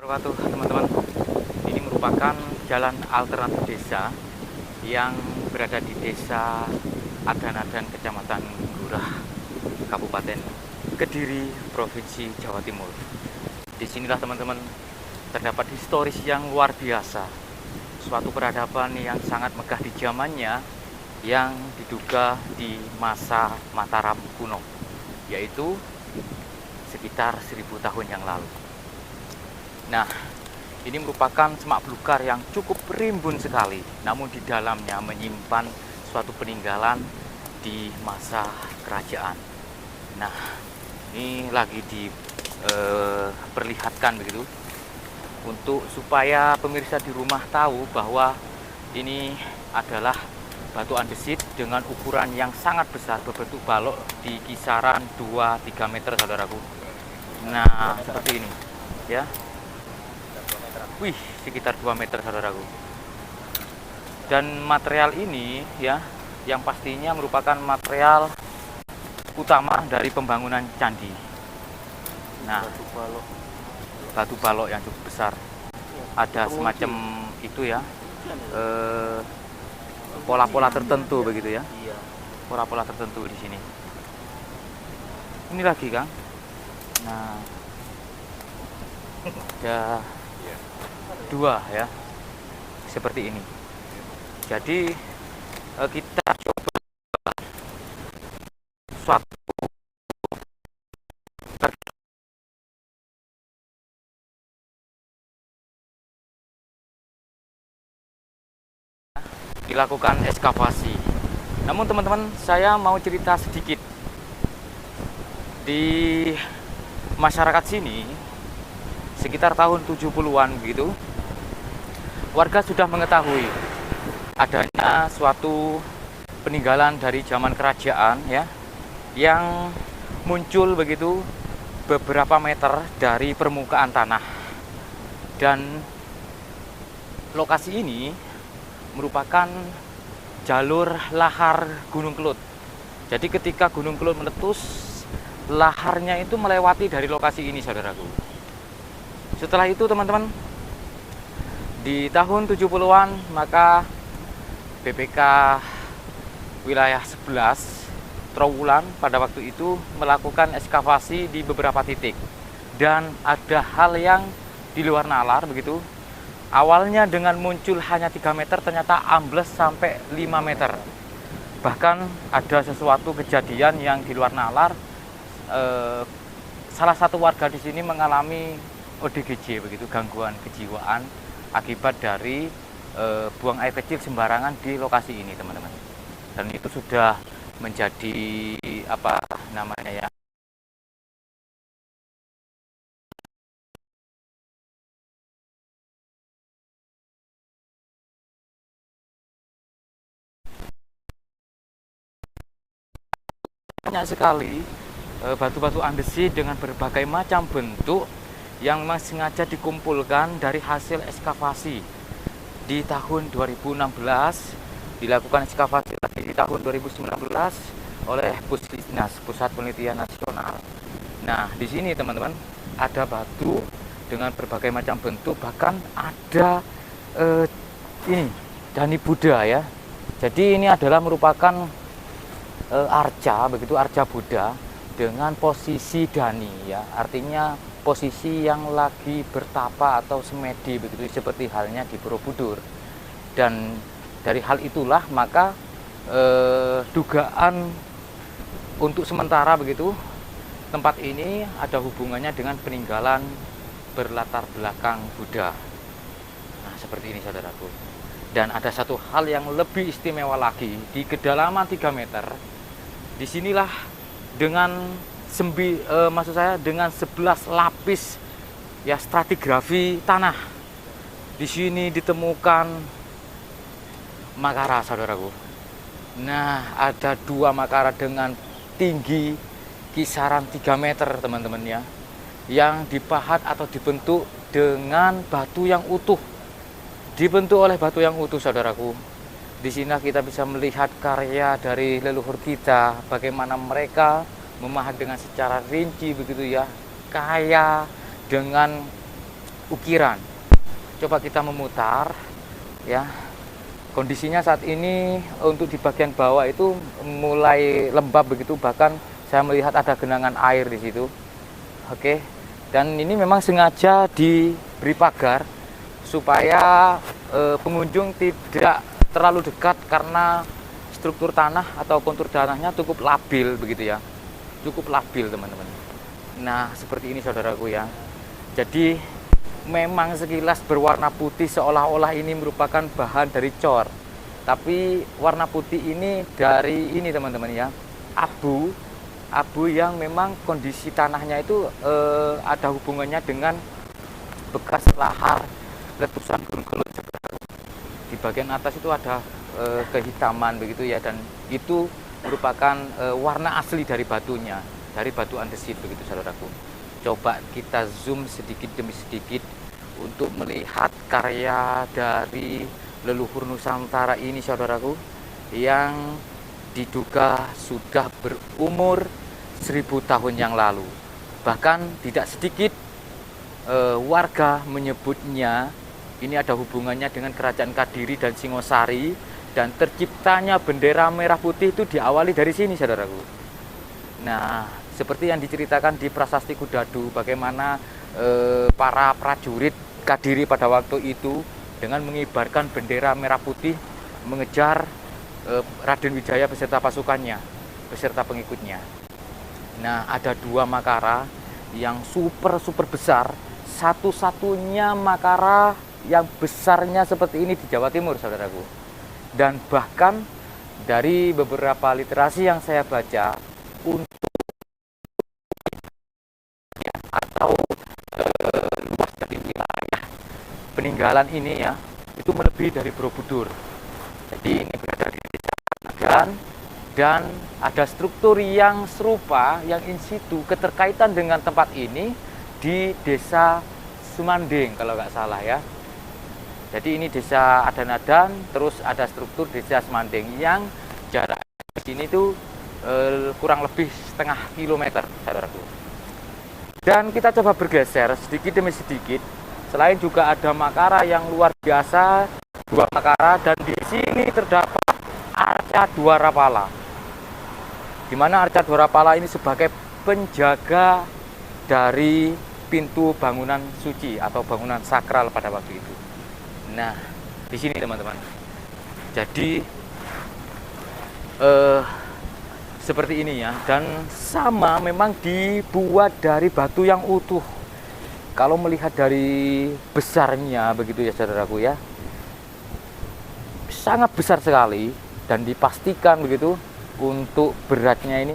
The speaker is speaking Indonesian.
wabarakatuh teman-teman. Ini merupakan jalan alternatif desa yang berada di desa Adan-Adan, Kecamatan Gurah, Kabupaten Kediri, Provinsi Jawa Timur. Disinilah teman-teman terdapat historis yang luar biasa, suatu peradaban yang sangat megah di zamannya yang diduga di masa Mataram kuno, yaitu sekitar 1000 tahun yang lalu. Nah, ini merupakan semak belukar yang cukup rimbun sekali, namun di dalamnya menyimpan suatu peninggalan di masa kerajaan. Nah, ini lagi diperlihatkan begitu, untuk supaya pemirsa di rumah tahu bahwa ini adalah batu andesit dengan ukuran yang sangat besar, berbentuk balok di kisaran 2-3 meter, saudaraku. Nah, seperti ini ya. Wih, sekitar 2 meter, saudaraku. Dan material ini ya, yang pastinya merupakan material utama dari pembangunan candi. Nah, batu balok yang cukup besar. Ada semacam itu ya, pola-pola tertentu begitu ya. Pola-pola tertentu di sini. Ini lagi, Kang. Nah, ada dua ya, seperti ini. Jadi kita coba suatu dilakukan ekskavasi. Namun teman-teman, saya mau cerita sedikit. Di masyarakat sini sekitar tahun 70-an begitu, warga sudah mengetahui adanya suatu peninggalan dari zaman kerajaan ya, yang muncul begitu beberapa meter dari permukaan tanah. Dan lokasi ini merupakan jalur lahar Gunung Kelut. Jadi ketika Gunung Kelut meletus, laharnya itu melewati dari lokasi ini, saudaraku. Setelah itu teman-teman, di tahun 70-an maka BPK wilayah 11 Trowulan pada waktu itu melakukan ekskavasi di beberapa titik. Dan ada hal yang di luar nalar begitu. Awalnya dengan muncul hanya 3 meter, ternyata ambles sampai 5 meter. Bahkan ada sesuatu kejadian yang di luar nalar. Salah satu warga di sini mengalami ODGJ begitu, gangguan kejiwaan akibat dari buang air kecil sembarangan di lokasi ini, teman-teman. Dan itu sudah menjadi apa namanya ya, banyak sekali batu-batu andesit dengan berbagai macam bentuk yang memang sengaja dikumpulkan dari hasil ekskavasi. Di tahun 2016 dilakukan ekskavasi lagi di tahun 2019 oleh Pusdisnas, Pusat Penelitian Nasional. Nah, di sini teman-teman ada batu dengan berbagai macam bentuk, bahkan ada ini Dani Buddha ya. Jadi ini adalah merupakan arca begitu, arca Buddha dengan posisi Dani ya, artinya posisi yang lagi bertapa atau semedi begitu, seperti halnya di Borobudur. Dan dari hal itulah maka dugaan untuk sementara begitu, tempat ini ada hubungannya dengan peninggalan berlatar belakang Buddha. Nah, seperti ini, saudaraku. Dan ada satu hal yang lebih istimewa lagi, di kedalaman 3 meter, disinilah dengan dengan 11 lapis ya stratigrafi tanah. Di sini ditemukan makara, saudaraku. Nah, ada 2 makara dengan tinggi kisaran 3 meter, teman-teman ya, yang dipahat atau dibentuk dengan batu yang utuh. Dibentuk oleh batu yang utuh, saudaraku. Di sini kita bisa melihat karya dari leluhur kita, bagaimana mereka memahat dengan secara rinci begitu ya, kaya dengan ukiran. Coba kita memutar ya. Kondisinya saat ini untuk di bagian bawah itu mulai lembab begitu, bahkan saya melihat ada genangan air di situ. Oke. Dan ini memang sengaja diberi pagar supaya pengunjung tidak terlalu dekat karena struktur tanah atau kontur tanahnya cukup labil begitu ya. Cukup labil, teman-teman. Nah, seperti ini saudaraku ya. Jadi memang sekilas berwarna putih seolah-olah ini merupakan bahan dari cor. Tapi warna putih ini dari ini teman-teman ya. Abu yang memang kondisi tanahnya itu ada hubungannya dengan bekas lahar letusan gunung Kelut. Di bagian atas itu ada kehitaman begitu ya, dan itu merupakan warna asli dari batunya, dari batu andesit begitu saudaraku. Coba kita zoom sedikit demi sedikit untuk melihat karya dari leluhur Nusantara ini saudaraku, yang diduga sudah berumur 1000 tahun yang lalu. Bahkan tidak sedikit warga menyebutnya ini ada hubungannya dengan Kerajaan Kadiri dan Singosari, dan terciptanya bendera merah putih itu diawali dari sini saudaraku. Nah, seperti yang diceritakan di Prasasti Kudadu, bagaimana para prajurit Kadiri pada waktu itu dengan mengibarkan bendera merah putih mengejar Raden Wijaya beserta pasukannya, beserta pengikutnya. Nah, ada 2 makara yang super besar, satu-satunya makara yang besarnya seperti ini di Jawa Timur saudaraku. Dan bahkan dari beberapa literasi yang saya baca, untuk atau luas dari wilayah peninggalan ini ya, itu melebihi dari Borobudur. Jadi ini berada di desa Nagan, dan ada struktur yang serupa, yang in situ keterkaitan dengan tempat ini di desa Sumanding kalau nggak salah ya. Jadi ini desa Adanadan, terus ada struktur desa Semanding yang jarak di sini tuh kurang lebih setengah kilometer saudaraku. Dan kita coba bergeser sedikit demi sedikit. Selain juga ada makara yang luar biasa, 2 makara, dan di sini terdapat arca Dwarapala. Di mana arca Dwarapala ini sebagai penjaga dari pintu bangunan suci atau bangunan sakral pada waktu itu. Nah, di sini teman-teman. Jadi seperti ini ya, dan sama memang dibuat dari batu yang utuh. Kalau melihat dari besarnya begitu ya saudaraku ya, sangat besar sekali, dan dipastikan begitu untuk beratnya ini